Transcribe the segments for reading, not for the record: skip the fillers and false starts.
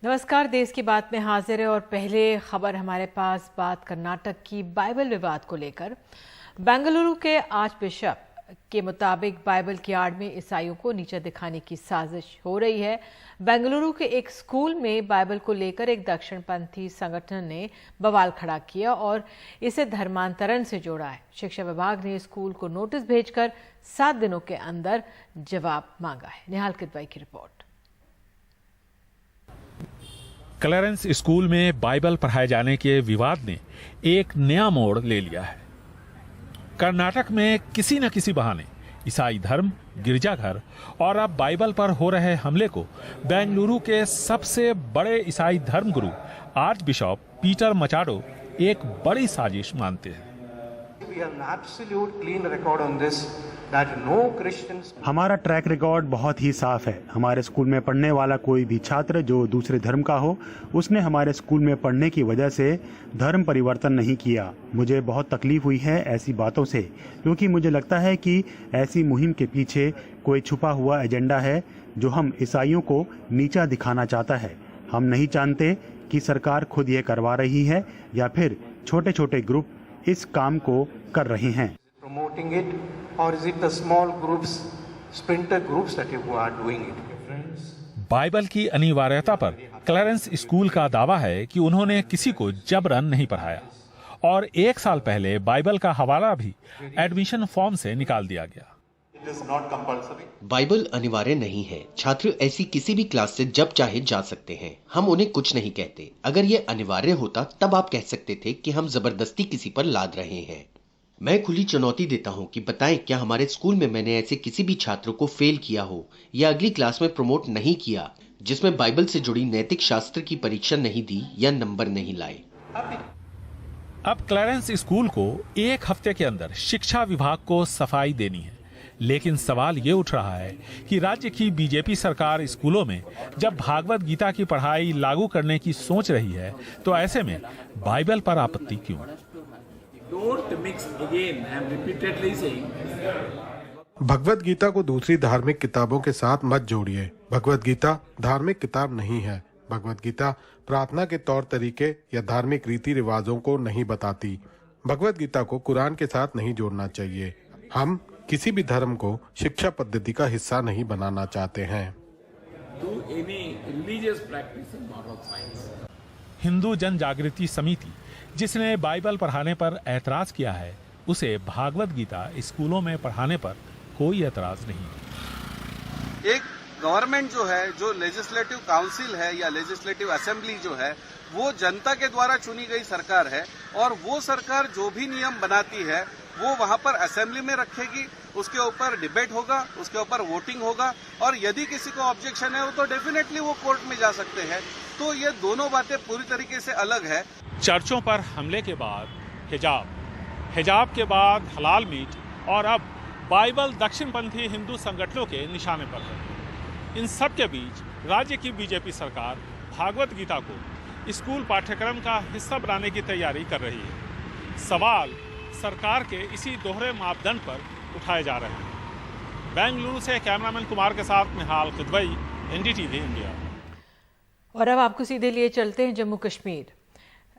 नमस्कार, देश की बात में हाजिर है और पहले खबर हमारे पास बात कर्नाटक की बाइबल विवाद को लेकर। बेंगलुरु के आर्च बिशप के मुताबिक बाइबल की आड़ में ईसाइयों को नीचा दिखाने की साजिश हो रही है। बेंगलुरु के एक स्कूल में बाइबल को लेकर एक दक्षिणपंथी संगठन ने बवाल खड़ा किया और इसे धर्मांतरण से जोड़ा है। शिक्षा विभाग ने स्कूल को नोटिस भेजकर 7 दिनों के अंदर जवाब मांगा है। निहाल किदवई की रिपोर्ट। क्लैरेंस स्कूल में बाइबल पढ़ाए जाने के विवाद ने एक नया मोड़ ले लिया है। कर्नाटक में किसी न किसी बहाने ईसाई धर्म, गिरजाघर और अब बाइबल पर हो रहे हमले को बेंगलुरु के सबसे बड़े ईसाई धर्म गुरु आर्च बिशप पीटर मचाडो एक बड़ी साजिश मानते हैं। हमारा ट्रैक रिकॉर्ड बहुत ही साफ है। हमारे स्कूल में पढ़ने वाला कोई भी छात्र जो दूसरे धर्म का हो, उसने हमारे स्कूल में पढ़ने की वजह से धर्म परिवर्तन नहीं किया। मुझे बहुत तकलीफ हुई है ऐसी बातों से, क्योंकि मुझे लगता है कि ऐसी मुहिम के पीछे कोई छुपा हुआ एजेंडा है जो हम ईसाइयों को नीचा दिखाना चाहता है। हम नहीं जानते कि सरकार खुद ये करवा रही है या फिर छोटे छोटे ग्रुप इस काम को कर रहे हैं। Promoting it, or is it the small groups, splinter groups that you are doing it? Bible की अनिवार्यता पर क्लैरेंस स्कूल का दावा है कि उन्होंने किसी को जबरन नहीं पढ़ाया और 1 साल पहले बाइबल का हवाला भी एडमिशन फॉर्म से निकाल दिया गया। बाइबल अनिवार्य नहीं है। छात्र ऐसी किसी भी क्लास से जब चाहे जा सकते हैं। हम उन्हें कुछ नहीं कहते। अगर ये अनिवार्य होता तब आप कह सकते थे कि हम जबरदस्ती किसी पर लाद रहे हैं। मैं खुली चुनौती देता हूं कि बताएं क्या हमारे स्कूल में मैंने ऐसे किसी भी छात्र को फेल किया हो या अगली क्लास में प्रमोट नहीं किया जिसमें बाइबल से जुड़ी नैतिक शास्त्र की परीक्षा नहीं दी या नंबर नहीं लाए। अब क्लैरेंस स्कूल को 1 हफ्ते के अंदर शिक्षा विभाग को सफाई देनी है, लेकिन सवाल ये उठ रहा है कि राज्य की बीजेपी सरकार स्कूलों में जब भागवत गीता की पढ़ाई लागू करने की सोच रही है तो ऐसे में बाइबल पर आपत्ति क्यों? Don't mix again. I am repeatedly saying. Bhagavad Gita को दूसरी धार्मिक किताबों के साथ मत जोड़िए। भगवत गीता धार्मिक किताब नहीं है। भगवत गीता प्रार्थना के तौर तरीके या धार्मिक रीति रिवाजों को नहीं बताती। भगवत गीता को कुरान के साथ नहीं जोड़ना चाहिए। हम किसी भी धर्म को शिक्षा पद्धति का हिस्सा नहीं बनाना चाहते हैं। Do any religious practice in moral science. Hindu जन जागृति समिति जिसने बाइबल पढ़ाने पर ऐतराज किया है, उसे भागवत गीता स्कूलों में पढ़ाने पर कोई ऐतराज नहीं। एक गवर्नमेंट जो है, जो लेजिस्लेटिव काउंसिल है या लेजिस्लेटिव असेंबली जो है, वो जनता के द्वारा चुनी गई सरकार है और वो सरकार जो भी नियम बनाती है वो वहां पर असेंबली में रखेगी, उसके ऊपर डिबेट होगा, उसके ऊपर वोटिंग होगा और यदि किसी को ऑब्जेक्शन है तो डेफिनेटली वो कोर्ट में जा सकते हैं। तो ये दोनों बातें पूरी तरीके से अलग है। चर्चों पर हमले के बाद हिजाब के बाद हलाल मीट और अब बाइबल दक्षिणपंथी हिंदू संगठनों के निशाने पर है। इन सब के बीच राज्य की बीजेपी सरकार भागवत गीता को स्कूल पाठ्यक्रम का हिस्सा बनाने की तैयारी कर रही है। सवाल सरकार के इसी दोहरे मापदंड पर उठाए जा रहे हैं। बेंगलुरु से कैमरामैन कुमार के साथ निहाल किदवई, एनडीटीवी इंडिया। और अब आपको सीधे लिए चलते हैं जम्मू कश्मीर।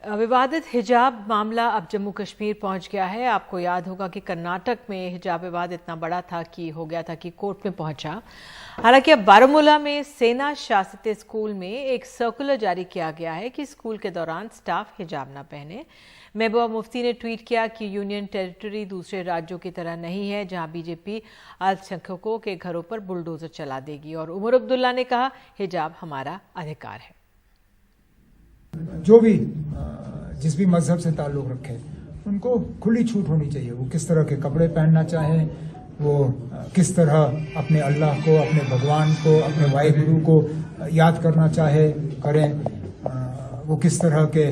विवादित हिजाब मामला अब जम्मू कश्मीर पहुंच गया है। आपको याद होगा कि कर्नाटक में हिजाब विवाद इतना बड़ा था कि हो गया था कि कोर्ट में पहुंचा। हालांकि अब बारामूला में सेना शासित स्कूल में एक सर्कुलर जारी किया गया है कि स्कूल के दौरान स्टाफ हिजाब न पहने। महबूबा मुफ्ती ने ट्वीट किया कि यूनियन टेरिटरी दूसरे राज्यों की तरह नहीं है जहां बीजेपी अल्पसंख्यकों के घरों पर बुलडोजर चला देगी। और उमर अब्दुल्ला ने कहा, हिजाब हमारा अधिकार है। जो भी जिस भी मजहब से ताल्लुक रखे उनको खुली छूट होनी चाहिए। वो किस तरह के कपड़े पहनना चाहें, वो किस तरह अपने अल्लाह को, अपने भगवान को, अपने वाहिगुरु को याद करना चाहे करें। वो किस तरह के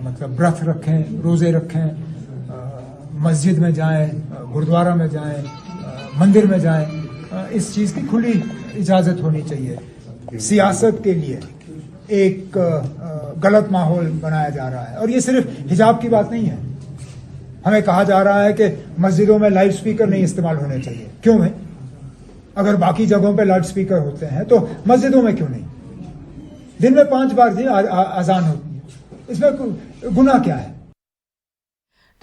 मतलब व्रत रखें, रोजे रखें, मस्जिद में जाएं, गुरुद्वारा में जाएं, मंदिर में जाएं। इस चीज की खुली इजाजत होनी चाहिए। सियासत के लिए एक गलत माहौल बनाया जा रहा है और ये सिर्फ हिजाब की बात नहीं है। हमें कहा जा रहा है कि मस्जिदों में लाउड स्पीकर नहीं इस्तेमाल होने चाहिए। क्यों है? अगर बाकी जगहों पे लाउड स्पीकर होते हैं तो मस्जिदों में क्यों नहीं? दिन में 5 बार अजान होती है, इसमें गुनाह क्या है?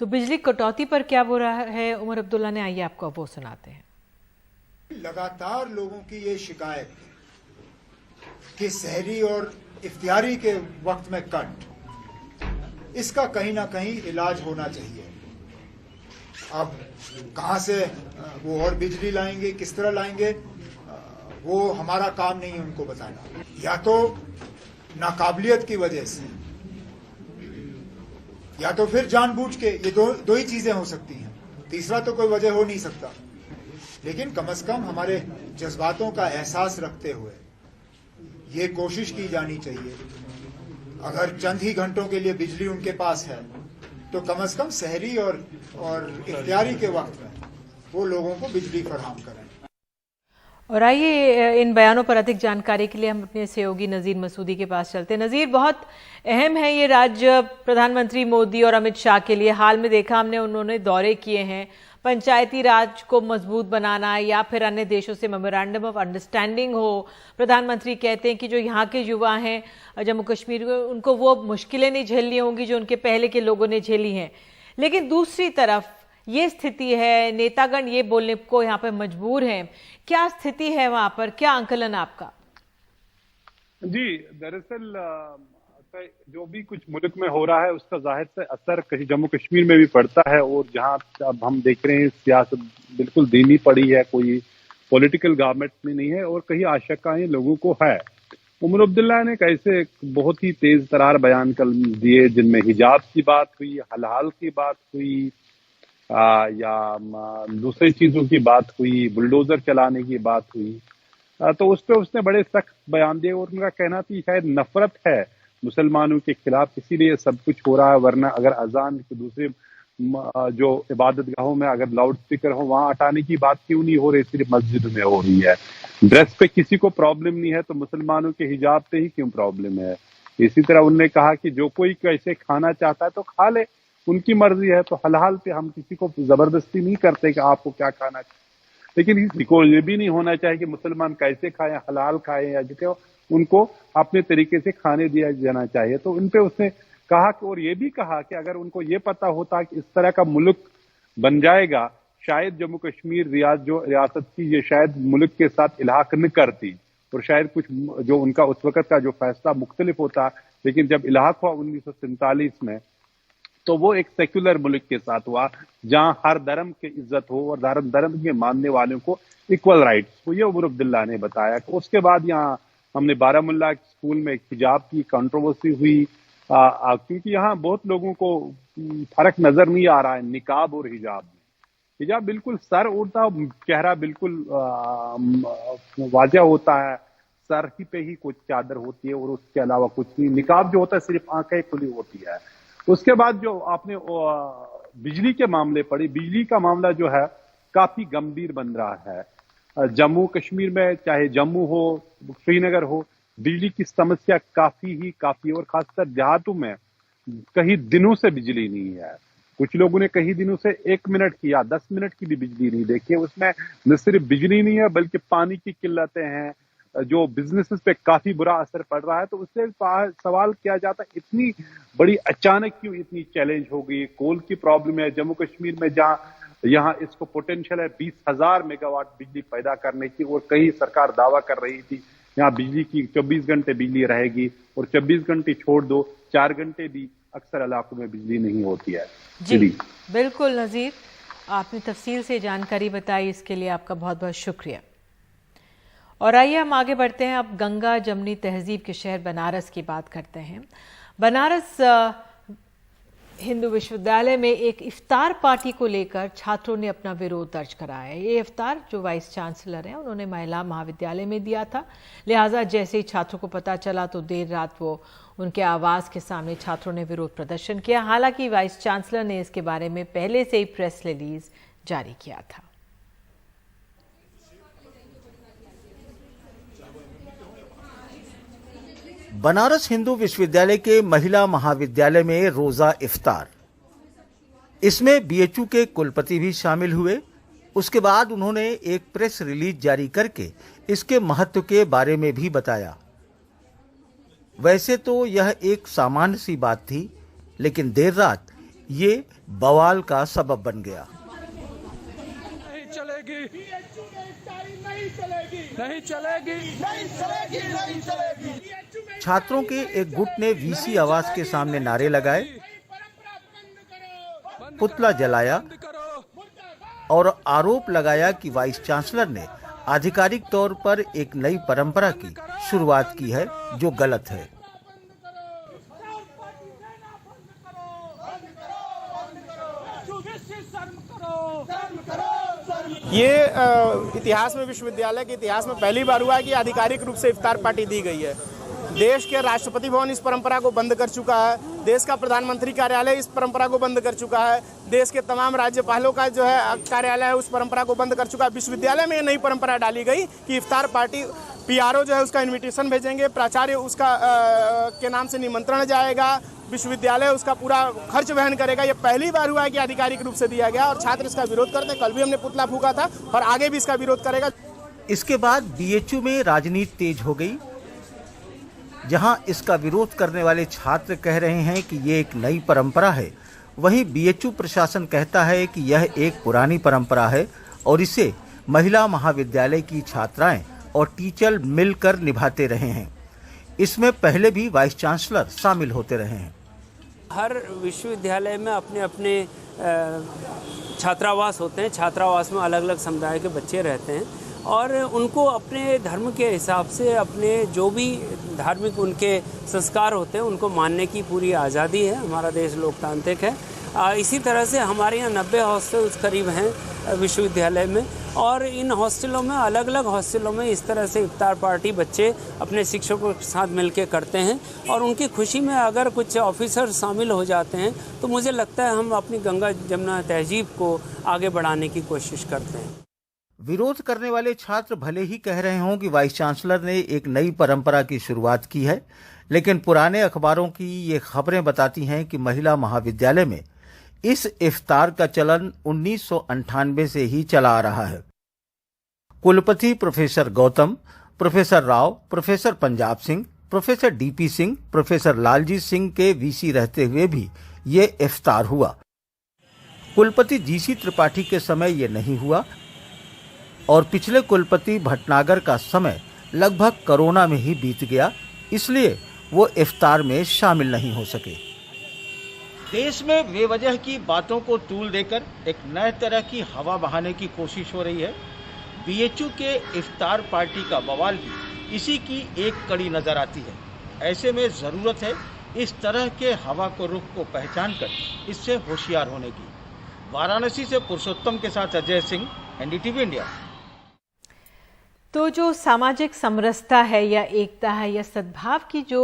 तो बिजली कटौती पर क्या बोल रहा है उमर अब्दुल्ला ने, आइए आपको वो सुनाते हैं। लगातार लोगों की ये शिकायत कि सहरी और इफ्तियारी के वक्त में कट, इसका कहीं ना कहीं इलाज होना चाहिए। अब कहां से वो और बिजली लाएंगे, किस तरह लाएंगे, वो हमारा काम नहीं है उनको बताना। या तो नाकाबिलियत की वजह से, या तो फिर जानबूझ के, ये दो ही चीजें हो सकती हैं, तीसरा तो कोई वजह हो नहीं सकता। लेकिन कम से कम हमारे जज्बातों का एहसास रखते हुए ये कोशिश की जानी चाहिए, अगर चंद ही घंटों के लिए बिजली उनके पास है तो कम से कम सहरी और इफ्तियारी के वक्त में वो लोगों को बिजली फराहम करें। और आइए इन बयानों पर अधिक जानकारी के लिए हम अपने सहयोगी नज़ीर मसूदी के पास चलते हैं। नज़ीर, बहुत अहम है ये राज्य प्रधानमंत्री मोदी और अमित शाह के लिए। हाल में देखा हमने, उन्होंने दौरे किए हैं, पंचायती राज को मजबूत बनाना या फिर अन्य देशों से मेमोरेंडम ऑफ अंडरस्टैंडिंग हो। प्रधानमंत्री कहते हैं कि जो यहाँ के युवा हैं जम्मू कश्मीर में, उनको वो मुश्किलें नहीं झेलनी होंगी जो उनके पहले के लोगों ने झेली हैं। लेकिन दूसरी तरफ ये स्थिति है, नेतागण ये बोलने को यहाँ पर मजबूर हैं। क्या स्थिति है वहां पर, क्या आंकलन आपका? जी, दरअसल जो भी कुछ मुल्क में हो रहा है उसका जाहिर से असर कहीं जम्मू कश्मीर में भी पड़ता है। और जहां अब हम देख रहे हैं सियासत बिल्कुल धीमी पड़ी है, कोई पॉलिटिकल गवर्नमेंट में नहीं है और कहीं आशंकाएं लोगों को है। उमर अब्दुल्ला ने कैसे बहुत ही तेज तरार बयान कर दिए, जिनमें हिजाब की बात हुई, हलाल की बात हुई, या दूसरी चीजों की बात हुई, बुलडोजर चलाने की बात हुई। तो उस पर उसने बड़े सख्त बयान दिए और उनका कहना था शायद नफरत है मुसलमानों के खिलाफ, इसीलिए सब कुछ हो रहा है। वरना अगर अजान के दूसरे जो इबादत गाहों में अगर लाउड स्पीकर हो वहां हटाने की बात क्यों नहीं हो रही, सिर्फ मस्जिद में हो रही है। ड्रेस पे किसी को प्रॉब्लम नहीं है तो मुसलमानों के हिजाब पे ही क्यों प्रॉब्लम है। इसी तरह उन्होंने कहा कि जो कोई कैसे खाना चाहता है तो खा ले, उनकी मर्जी है। तो हलाल पे हम किसी को जबरदस्ती नहीं करते कि आपको क्या खाना चाहिए। लेकिन किसी को ये भी नहीं होना चाहिए कि मुसलमान कैसे खाएं, हलाल खाएं या जिसे उनको अपने तरीके से खाने दिया जाना चाहिए। तो उन पे उसने कहा कि, और ये भी कहा कि अगर उनको ये पता होता कि इस तरह का मुल्क बन जाएगा, शायद जम्मू कश्मीर जो रियासत थी ये शायद मुल्क के साथ इलाक न करती और शायद कुछ जो उनका उस वक्त का जो फैसला मुख्तलिफ होता। लेकिन जब इलाक हुआ 1947 में तो वो एक सेक्युलर मुल्क के साथ हुआ जहां हर धर्म की इज्जत हो और धर्म के मानने वालों को इक्वल राइट्स हो। ये उमर अब्दुल्ला ने बताया। उसके बाद यहाँ हमने बारामुल्ला स्कूल में हिजाब की कंट्रोवर्सी हुई, क्योंकि यहाँ बहुत लोगों को फर्क नजर नहीं आ रहा है निकाब और हिजाब में। हिजाब बिल्कुल सर उड़ता, चेहरा बिल्कुल वाज़ह होता है, सर ही पे ही कुछ चादर होती है और उसके अलावा कुछ नहीं। निकाब जो होता है सिर्फ आंखें खुली होती है। उसके बाद जो आपने बिजली के मामले पढ़ी, बिजली का मामला जो है काफी गंभीर बन रहा है। जम्मू कश्मीर में चाहे जम्मू हो, श्रीनगर हो, बिजली की समस्या काफी और खासकर देहातों में कई दिनों से बिजली नहीं है। कुछ लोगों ने कई दिनों से 1 मिनट की या 10 मिनट की भी बिजली नहीं देखी है। उसमें न सिर्फ बिजली नहीं है बल्कि पानी की किल्लतें हैं, जो बिजनेसेस पे काफी बुरा असर पड़ रहा है। तो उससे सवाल किया जाता है इतनी बड़ी अचानक क्यों इतनी चैलेंज हो गई। कोल की प्रॉब्लम है जम्मू कश्मीर में, जहां यहाँ इसको पोटेंशियल है 20,000 मेगावाट बिजली पैदा करने की और कहीं सरकार दावा कर रही थी यहाँ बिजली की 24 घंटे बिजली रहेगी और 24 घंटे छोड़ दो 4 घंटे भी अक्सर इलाकों में बिजली नहीं होती है। जी बिल्कुल नज़ीर, आपने तफसील से जानकारी बताई, इसके लिए आपका बहुत बहुत शुक्रिया। और आइए हम आगे बढ़ते हैं, अब गंगा जमनी तहजीब के शहर बनारस की बात करते हैं। बनारस हिंदू विश्वविद्यालय में एक इफ्तार पार्टी को लेकर छात्रों ने अपना विरोध दर्ज कराया है। ये इफ्तार जो वाइस चांसलर हैं उन्होंने महिला महाविद्यालय में दिया था, लिहाजा जैसे ही छात्रों को पता चला तो देर रात वो उनके आवास के सामने छात्रों ने विरोध प्रदर्शन किया। हालांकि वाइस चांसलर ने इसके बारे में पहले से ही प्रेस रिलीज जारी किया था। बनारस हिंदू विश्वविद्यालय के महिला महाविद्यालय में रोजा इफ्तार, इसमें बीएचयू के कुलपति भी शामिल हुए। उसके बाद उन्होंने एक प्रेस रिलीज जारी करके इसके महत्व के बारे में भी बताया। वैसे तो यह एक सामान्य सी बात थी, लेकिन देर रात ये बवाल का सबब बन गया। नहीं चलेगी, नहीं चलेगी, नहीं चलेगी, नहीं चलेगी। छात्रों के एक गुट ने वीसी आवास के सामने नारे लगाए, पुतला जलाया और आरोप लगाया कि वाइस चांसलर ने आधिकारिक तौर पर एक नई परंपरा की शुरुआत की है जो गलत है। ये इतिहास में, विश्वविद्यालय के इतिहास में पहली बार हुआ है कि आधिकारिक रूप से इफ्तार पार्टी दी गई है। देश के राष्ट्रपति भवन इस परंपरा को बंद कर चुका है, देश का प्रधानमंत्री कार्यालय इस परंपरा को बंद कर चुका है, देश के तमाम राज्यपालों का जो है कार्यालय है उस परंपरा को बंद कर चुका है। विश्वविद्यालय में ये नई परंपरा डाली गई कि इफ्तार पार्टी, पीआरओ जो है उसका इन्विटेशन भेजेंगे, प्राचार्य उसका के नाम से निमंत्रण जाएगा, विश्वविद्यालय उसका पूरा खर्च वहन करेगा। ये पहली बार हुआ है कि आधिकारिक रूप से दिया गया और छात्र इसका विरोध करते हैं। कल भी हमने पुतला फूंका था और आगे भी इसका विरोध करेगा। इसके बाद बीएचयू में राजनीति तेज हो गई। जहां इसका विरोध करने वाले छात्र कह रहे हैं कि ये एक नई परंपरा है, वहीं बीएचयू प्रशासन कहता है कि यह एक पुरानी परंपरा है और इसे महिला महाविद्यालय की छात्राएं और टीचर मिलकर निभाते रहे हैं। इसमें पहले भी वाइस चांसलर शामिल होते रहे हैं। हर विश्वविद्यालय में अपने अपने छात्रावास होते हैं। छात्रावास में अलग अलग समुदाय के बच्चे रहते हैं और उनको अपने धर्म के हिसाब से अपने जो भी धार्मिक उनके संस्कार होते हैं उनको मानने की पूरी आज़ादी है। हमारा देश लोकतांत्रिक है। इसी तरह से हमारे यहाँ 90 हॉस्टल्स करीब हैं विश्वविद्यालय में और इन हॉस्टलों में, अलग अलग हॉस्टलों में इस तरह से इफ्तार पार्टी बच्चे अपने शिक्षकों के साथ मिलकर करते हैं और उनकी खुशी में अगर कुछ ऑफिसर शामिल हो जाते हैं तो मुझे लगता है हम अपनी गंगा जमुना तहजीब को आगे बढ़ाने की कोशिश करते हैं। विरोध करने वाले छात्र भले ही कह रहे हों कि वाइस चांसलर ने एक नई परंपरा की शुरुआत की है, लेकिन पुराने अखबारों की ये खबरें बताती हैं कि महिला महाविद्यालय में इस इफ्तार का चलन 1998 से ही चला आ रहा है। कुलपति professor Gautam, professor Rao, professor Punjab Singh, professor D P Singh, professor Laljit Singh के वीसी रहते हुए भी ये इफ्तार हुआ। कुलपति जीसी त्रिपाठी के समय ये नहीं हुआ और पिछले कुलपति भटनागर का समय लगभग कोरोना में ही बीत गया, इसलिए वो इफ्तार में शामिल नहीं हो सके। देश में बेवजह की बातों को तूल देकर एक नए तरह की हवा बहाने की कोशिश हो रही है। बीएचयू के इफ्तार पार्टी का बवाल भी इसी की एक कड़ी नजर आती है। ऐसे में जरूरत है इस तरह के हवा को रुख को पहचान कर इससे होशियार होने की। वाराणसी से पुरुषोत्तम के साथ अजय सिंह, एनडीटीवी इंडिया। तो जो सामाजिक समरसता है या एकता है या सद्भाव की जो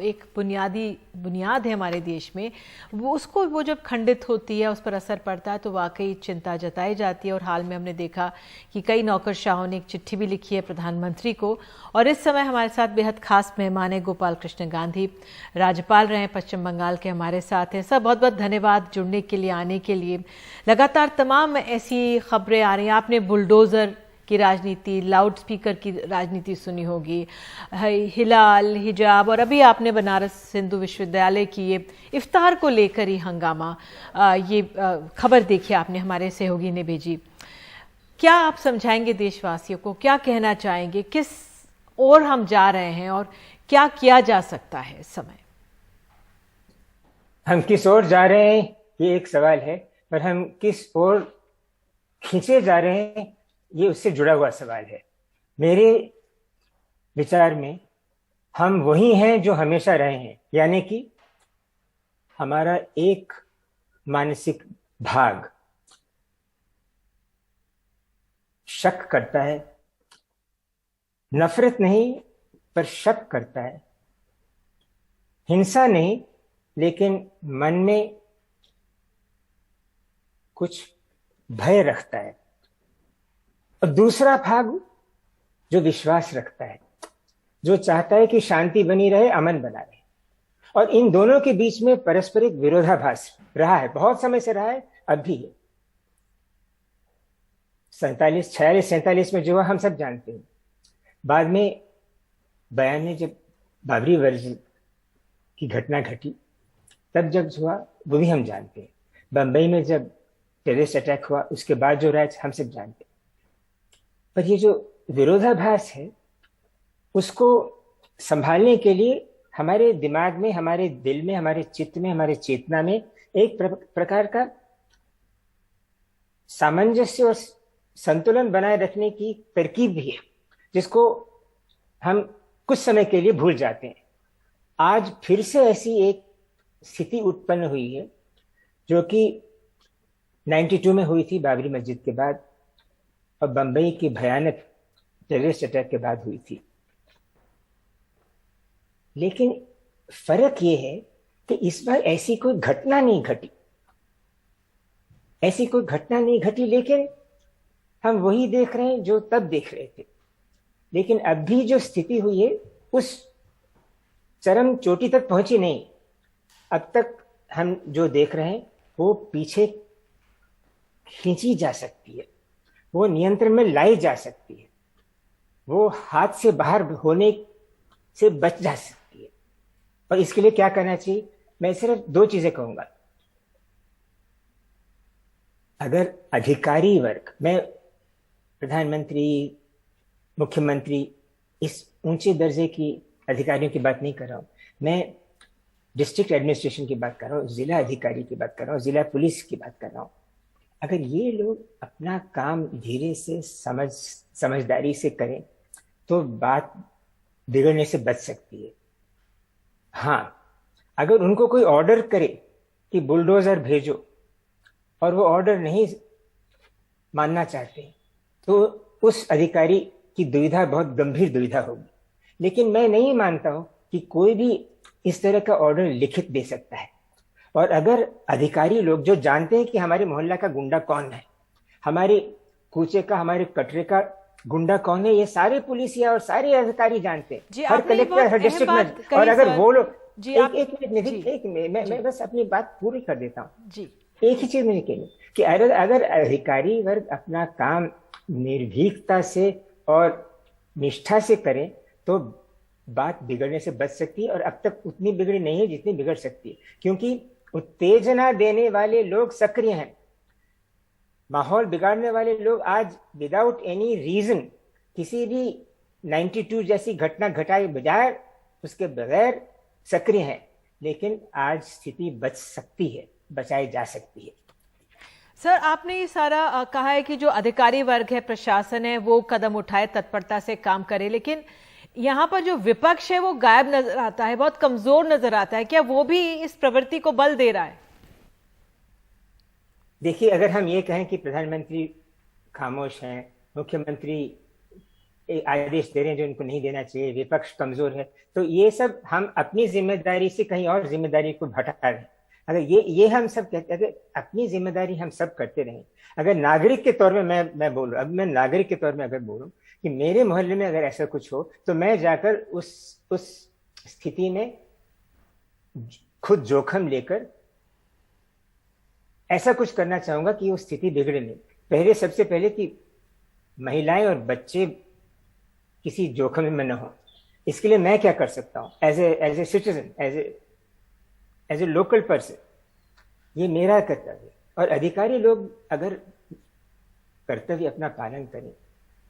एक बुनियाद है हमारे देश में, वो जब खंडित होती है, उस पर असर पड़ता है तो वाकई चिंता जताई जाती है। और हाल में हमने देखा कि कई नौकरशाहों ने एक चिट्ठी भी लिखी है प्रधानमंत्री को। और इस समय हमारे साथ बेहद खास मेहमान है गोपाल कृष्ण गांधी, राज्यपाल रहे पश्चिम बंगाल के, हमारे साथ हैं। सर बहुत बहुत धन्यवाद जुड़ने के लिए, आने के लिए। लगातार तमाम ऐसी खबरें आ रही हैं। आपने बुलडोज़र की राजनीति, लाउड स्पीकर की राजनीति सुनी होगी, हिलाल, हिजाब, और अभी आपने बनारस हिंदू विश्वविद्यालय की ये इफ्तार को लेकर ही हंगामा, ये खबर देखी आपने, हमारे सहयोगी ने भेजी। क्या आप समझाएंगे देशवासियों को, क्या कहना चाहेंगे, किस ओर हम जा रहे हैं और क्या किया जा सकता है इस समय? हम किस ओर जा रहे हैं ये एक सवाल है, पर हम किस ओर खींचे जा रहे हैं ये उससे जुड़ा हुआ सवाल है। मेरे विचार में हम वही हैं जो हमेशा रहे हैं, यानी कि हमारा एक मानसिक भाग शक करता है, नफरत नहीं पर शक करता है, हिंसा नहीं लेकिन मन में कुछ भय रखता है, और दूसरा भाग जो विश्वास रखता है, जो चाहता है कि शांति बनी रहे, अमन बना रहे। और इन दोनों के बीच में पारस्परिक विरोधाभास रहा है, बहुत समय से रहा है, अब भी है। 46 में जो हम सब जानते हैं। बाद में बयान ने जब बाबरी की घटना घटी, तब जब हुआ वो भी हम जानते हैं। बम्बई में जब टेररिस्ट अटैक हुआ उसके बाद जो राइट्स हम सब जानते हैं। पर ये जो विरोधाभास है उसको संभालने के लिए हमारे दिमाग में, हमारे दिल में, हमारे चित्त में, हमारे चेतना में एक प्रकार का सामंजस्य और संतुलन बनाए रखने की तरकीब भी है, जिसको हम कुछ समय के लिए भूल जाते हैं। आज फिर से ऐसी एक स्थिति उत्पन्न हुई है जो कि 92 में हुई थी बाबरी मस्जिद के बाद और बंबई की भयानक टेररिस्ट अटैक के बाद हुई थी। लेकिन फर्क ये है कि इस बार ऐसी कोई घटना नहीं घटी, ऐसी कोई घटना नहीं घटी, लेकिन हम वही देख रहे हैं जो तब देख रहे थे। लेकिन अब भी जो स्थिति हुई है उस चरम चोटी तक पहुंची नहीं। अब तक हम जो देख रहे हैं वो पीछे खींची जा सकती है, वो नियंत्रण में लाई जा सकती है, वो हाथ से बाहर होने से बच जा सकती है। और इसके लिए क्या करना चाहिए? मैं सिर्फ 2 चीजें कहूंगा। अगर अधिकारी वर्ग, मैं प्रधानमंत्री, मुख्यमंत्री, इस ऊंचे दर्जे की अधिकारियों की बात नहीं कर रहा हूं, मैं डिस्ट्रिक्ट एडमिनिस्ट्रेशन की बात कर रहा हूं, जिला अधिकारी की बात कर रहा हूं, जिला पुलिस की बात कर रहा हूं। अगर ये लोग अपना काम धीरे से समझदारी से करें तो बात बिगड़ने से बच सकती है। हाँ, अगर उनको कोई ऑर्डर करे कि बुलडोजर भेजो और वो ऑर्डर नहीं मानना चाहते तो उस अधिकारी की दुविधा बहुत गंभीर दुविधा होगी। लेकिन मैं नहीं मानता हूं कि कोई भी इस तरह का ऑर्डर लिखित दे सकता है। और अगर अधिकारी लोग जो जानते हैं कि हमारे मोहल्ला का गुंडा कौन है, हमारे कूचे का, हमारे कटरे का गुंडा कौन है, ये सारे पुलिसिया और सारे अधिकारी जानते हैं, हर कलेक्टर, हर डिस्ट्रिक्ट में। और अगर वो लोग एक मिनट, मैं बस अपनी बात पूरी कर देता हूँ जी। एक ही चीज मुझे कहनी कि अगर अधिकारी वर्ग अपना काम निर्भीकता से और निष्ठा से करें तो बात बिगड़ने से बच सकती है। और अब तक उतनी बिगड़ी नहीं है जितनी बिगड़ सकती है, क्योंकि उत्तेजना देने वाले लोग सक्रिय हैं। माहौल बिगाड़ने वाले लोग आज विदाउट एनी रीजन किसी भी 92 जैसी घटना घटाए बजाय उसके बगैर सक्रिय हैं। लेकिन आज स्थिति बच सकती है, बचाई जा सकती है। सर, आपने ये सारा कहा है कि जो अधिकारी वर्ग है, प्रशासन है, वो कदम उठाए, तत्परता से काम करे, लेकिन यहाँ पर जो विपक्ष है वो गायब नजर आता है, बहुत कमजोर नजर आता है। क्या वो भी इस प्रवृत्ति को बल दे रहा है? देखिए, अगर हम ये कहें कि प्रधानमंत्री खामोश हैं, मुख्यमंत्री आदेश दे रहे हैं जो उनको नहीं देना चाहिए, विपक्ष कमजोर है, तो ये सब हम अपनी जिम्मेदारी से कहीं और जिम्मेदारी को भटका रहे हैं। अगर ये हम सब कहते, अगर अपनी जिम्मेदारी हम सब करते रहें, अगर नागरिक के तौर में मैं बोल रहा हूं, अब मैं नागरिक के तौर में अगर बोलूं कि मेरे मोहल्ले में अगर ऐसा कुछ हो तो मैं जाकर उस स्थिति में खुद जोखिम लेकर ऐसा कुछ करना चाहूंगा कि वो स्थिति बिगड़े नहीं। सबसे पहले कि महिलाएं और बच्चे किसी जोखिम में न हो। इसके लिए मैं क्या कर सकता हूं as a citizen, as a local person, ये मेरा कर्तव्य। और अधिकारी लोग अगर कर्तव्य अपना पालन करें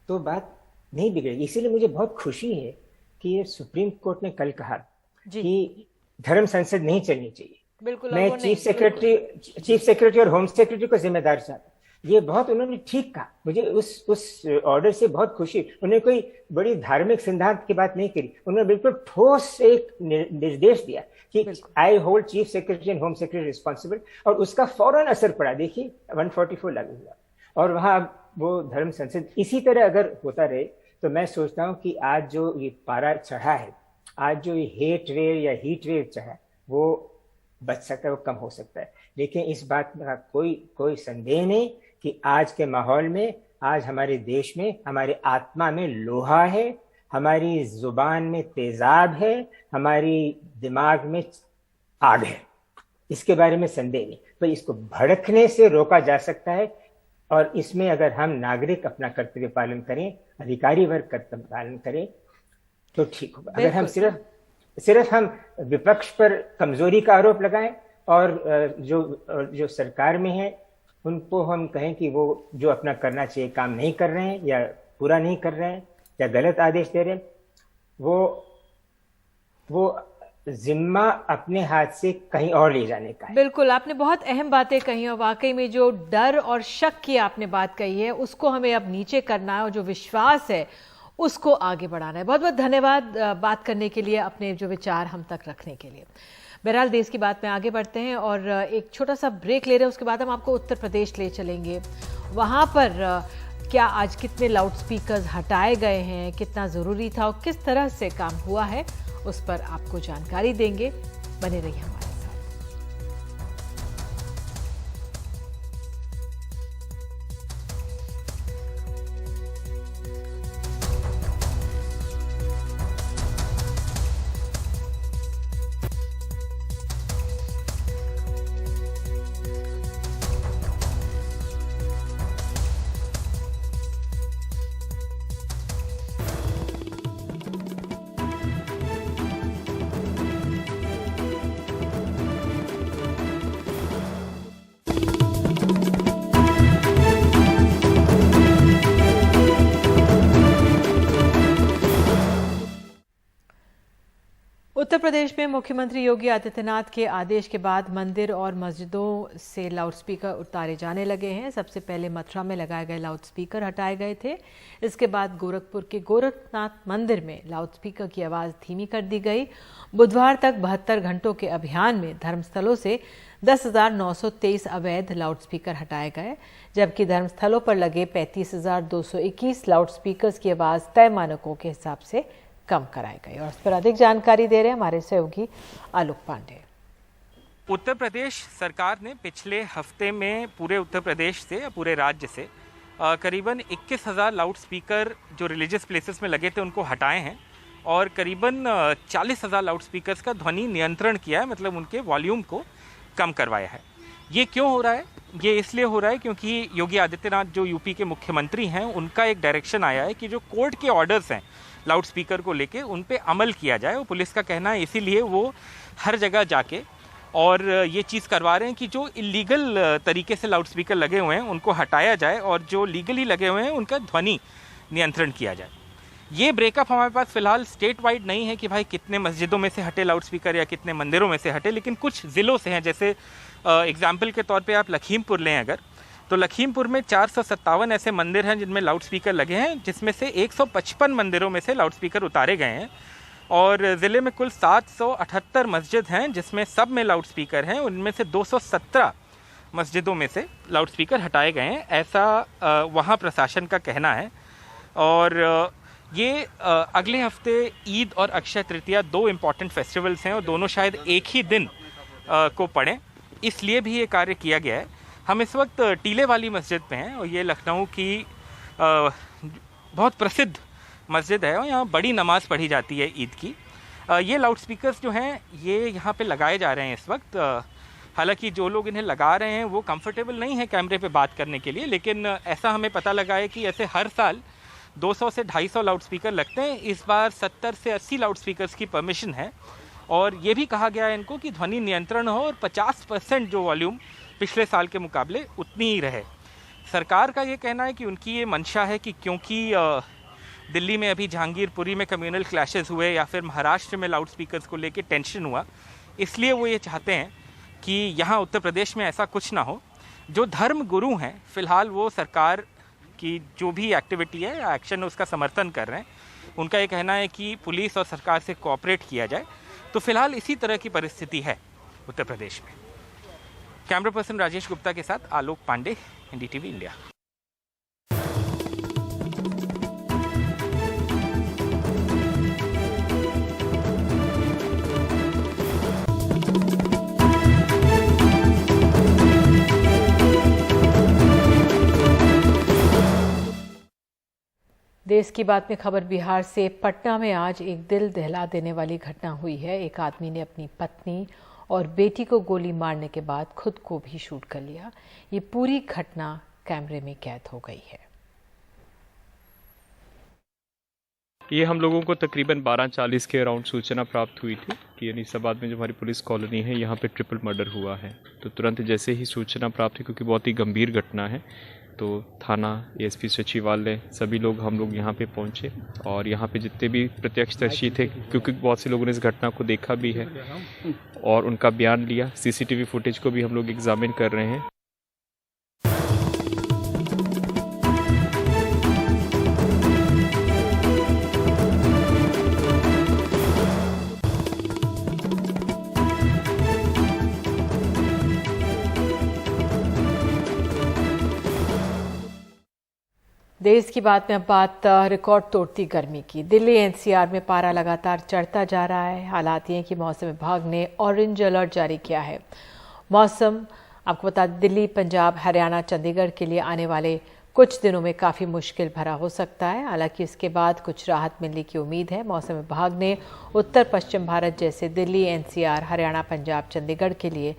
तो बात नहीं बिगड़ेगी। इसीलिए मुझे बहुत खुशी है कि ये सुप्रीम कोर्ट ने कल कहा कि धर्म संसद नहीं चलनी चाहिए। बिल्कुल, मैं चीफ सेक्रेटरी और होम सेक्रेटरी को जिम्मेदार चाहता हूं। ये बहुत उन्होंने ठीक कहा, मुझे उस ऑर्डर से बहुत खुशी। उन्होंने कोई बड़ी धार्मिक सिद्धांत की बात नहीं करी, उन्होंने बिल्कुल ठोस एक निर्देश दिया कि I hold chief secretary and home secretary responsible, और उसका फौरन असर पड़ा। देखिए 144 लागू हुआ और वहां वो धर्म संसद। इसी तरह अगर होता रहे तो मैं सोचता हूं कि आज जो ये पारा चढ़ा है, आज जो ये हेट वेव या हीट वेव चढ़ा, वो बच सकता है, वो कम हो सकता है। लेकिन इस बात का कोई संदेह नहीं कि आज के माहौल में, आज हमारे देश में, हमारे आत्मा में लोहा है, हमारी जुबान में तेजाब है, हमारी दिमाग में आग है। इसके बारे में संदेह नहीं। तो इसको भड़कने से रोका जा सकता है। और इसमें अगर हम नागरिक अपना कर्तव्य पालन करें, अधिकारी वर्ग कर्तव्य पालन करें तो ठीक होगा। अगर हम सिर्फ सिर्फ हम विपक्ष पर कमजोरी का आरोप लगाएं और जो सरकार में है उनको हम कहें कि वो जो अपना करना चाहिए काम नहीं कर रहे हैं या पूरा नहीं कर रहे हैं या गलत आदेश दे रहे हैं, वो जिम्मा अपने हाथ से कहीं और ले जाने का है। बिल्कुल, आपने बहुत अहम बातें कही और वाकई में जो डर और शक की आपने बात कही है उसको हमें अब नीचे करना है और जो विश्वास है उसको आगे बढ़ाना है। बहुत बहुत धन्यवाद बात करने के लिए, अपने जो विचार हम तक रखने के लिए। बहरहाल देश की बात में आगे बढ़ते हैं और एक छोटा सा ब्रेक ले रहे हैं, उसके बाद हम आपको उत्तर प्रदेश ले चलेंगे। वहाँ पर क्या आज कितने लाउड स्पीकर्स हटाए गए हैं, कितना ज़रूरी था और किस तरह से काम हुआ है, उस पर आपको जानकारी देंगे। बने रहिए हमारे साथ। उत्तर प्रदेश में मुख्यमंत्री योगी आदित्यनाथ के आदेश के बाद मंदिर और मस्जिदों से लाउडस्पीकर उतारे जाने लगे हैं। सबसे पहले मथुरा में लगाए गए लाउडस्पीकर हटाए गए थे। इसके बाद गोरखपुर के गोरखनाथ मंदिर में लाउडस्पीकर की आवाज़ धीमी कर दी गई। बुधवार तक 72 घंटों के अभियान में धर्मस्थलों से 10,923 अवैध लाउडस्पीकर हटाए गए, जबकि धर्मस्थलों पर लगे 35,221 लाउडस्पीकर्स की आवाज़ तय मानकों के हिसाब से कम कराए गए। और इस पर अधिक जानकारी दे रहे हैं हमारे सहयोगी आलोक पांडे। उत्तर प्रदेश सरकार ने पिछले हफ्ते में पूरे उत्तर प्रदेश से, पूरे राज्य से करीबन 21,000 लाउडस्पीकर जो रिलीजियस प्लेसेस में लगे थे उनको हटाए हैं और करीबन 40,000 लाउडस्पीकर्स का ध्वनि नियंत्रण किया है, मतलब उनके वॉल्यूम को कम करवाया है। ये क्यों हो रहा है? ये इसलिए हो रहा है क्योंकि योगी आदित्यनाथ जो यूपी के मुख्यमंत्री हैं, उनका एक डायरेक्शन आया है कि जो कोर्ट के ऑर्डर्स हैं लाउड स्पीकर को लेके उन पे अमल किया जाए। और पुलिस का कहना है इसीलिए वो हर जगह जाके और ये चीज़ करवा रहे हैं कि जो इलीगल तरीके से लाउड स्पीकर लगे हुए हैं उनको हटाया जाए और जो लीगली लगे हुए हैं उनका ध्वनि नियंत्रण किया जाए। ये ब्रेकअप हमारे पास फिलहाल स्टेट वाइड नहीं है कि भाई कितने मस्जिदों में से हटे लाउड स्पीकर या कितने मंदिरों में से हटे, लेकिन कुछ ज़िलों से हैं। जैसे एग्जाम्पल के तौर पे आप लखीमपुर लें अगर, तो लखीमपुर में 457 ऐसे मंदिर हैं जिनमें लाउड स्पीकर लगे हैं, जिसमें से 155 मंदिरों में से लाउड स्पीकर उतारे गए हैं। और ज़िले में कुल 778 मस्जिद हैं जिसमें सब में लाउड स्पीकर हैं, उनमें से 217 मस्जिदों में से लाउड स्पीकर हटाए गए हैं, ऐसा वहाँ प्रशासन का कहना है। और ये अगले हफ्ते ईद और अक्षय तृतीया 2 इम्पॉर्टेंट फेस्टिवल्स हैं और दोनों शायद एक ही दिन को पड़ें, इसलिए भी ये कार्य किया गया है। हम इस वक्त टीले वाली मस्जिद पे हैं और ये लखनऊ की बहुत प्रसिद्ध मस्जिद है और यहाँ बड़ी नमाज पढ़ी जाती है ईद की। ये लाउड स्पीकर्स जो हैं ये यहाँ पे लगाए जा रहे हैं इस वक्त। हालांकि जो लोग इन्हें लगा रहे हैं वो कंफर्टेबल नहीं है कैमरे पे बात करने के लिए, लेकिन ऐसा हमें पता लगा है कि ऐसे हर साल 200 से 250 लाउड स्पीकर लगते हैं। इस बार 70 से 80 लाउड स्पीकर्स की परमिशन है और ये भी कहा गया है इनको कि ध्वनि नियंत्रण हो और 50% जो वॉल्यूम पिछले साल के मुकाबले उतनी ही रहे। सरकार का ये कहना है कि उनकी ये मंशा है कि क्योंकि दिल्ली में अभी जहांगीरपुरी में कम्युनल क्लैशेस हुए या फिर महाराष्ट्र में लाउड स्पीकर्स को लेके टेंशन हुआ, इसलिए वो ये चाहते हैं कि यहाँ उत्तर प्रदेश में ऐसा कुछ ना हो। जो धर्म गुरु हैं फिलहाल वो सरकार की जो भी एक्टिविटी है या एक्शन है उसका समर्थन कर रहे हैं। उनका ये कहना है कि पुलिस और सरकार से कोऑपरेट किया जाए। तो फिलहाल इसी तरह की परिस्थिति है उत्तर प्रदेश में। कैमरा पर्सन राजेश गुप्ता के साथ आलोक पांडे, एनडीटीवी इंडिया। देश की बात में खबर बिहार से। पटना में आज एक दिल दहला देने वाली घटना हुई है। एक आदमी ने अपनी पत्नी और बेटी को गोली मारने के बाद खुद को भी शूट कर लिया। ये पूरी घटना कैमरे में कैद हो गई है। ये हम लोगों को तकरीबन 12:40 के अराउंड सूचना प्राप्त हुई थी कि अनीसाबाद में जो हमारी पुलिस कॉलोनी है यहाँ पे ट्रिपल मर्डर हुआ है। तो तुरंत जैसे ही सूचना प्राप्त हुई, क्योंकि बहुत ही गंभीर घटना है, तो थाना, एएसपी सचिवालय, सभी लोग हम लोग यहाँ पे पहुँचे और यहाँ पे जितने भी प्रत्यक्षदर्शी थे, क्योंकि बहुत से लोगों ने इस घटना को देखा भी है और उनका बयान लिया। सीसीटीवी फुटेज को भी हम लोग एग्जामिन कर रहे हैं। देश की बात में अब बात रिकॉर्ड तोड़ती गर्मी की। दिल्ली एनसीआर में पारा लगातार चढ़ता जा रहा है। हालात ये हैं कि मौसम विभाग ने ऑरेंज अलर्ट जारी किया है। मौसम आपको बता दें, दिल्ली, पंजाब, हरियाणा, चंडीगढ़ के लिए आने वाले कुछ दिनों में काफ़ी मुश्किल भरा हो सकता है। हालांकि इसके बाद कुछ राहत मिलने की उम्मीद है। मौसम विभाग ने उत्तर पश्चिम भारत जैसे दिल्ली, एनसीआर, हरियाणा, पंजाब, चंडीगढ़ के लिए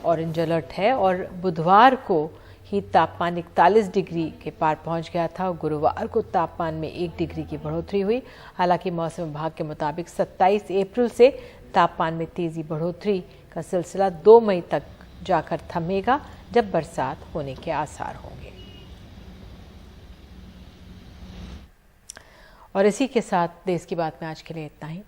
ऑरेंज अलर्ट है और बुधवार को ही तापमान 41 डिग्री के पार पहुंच गया था और गुरुवार को तापमान में 1 डिग्री की बढ़ोतरी हुई। हालांकि मौसम विभाग के मुताबिक 27 अप्रैल से तापमान में तेजी बढ़ोतरी का सिलसिला 2 मई तक जाकर थमेगा, जब बरसात होने के आसार होंगे। और इसी के साथ देश की बात में आज के लिए इतना ही।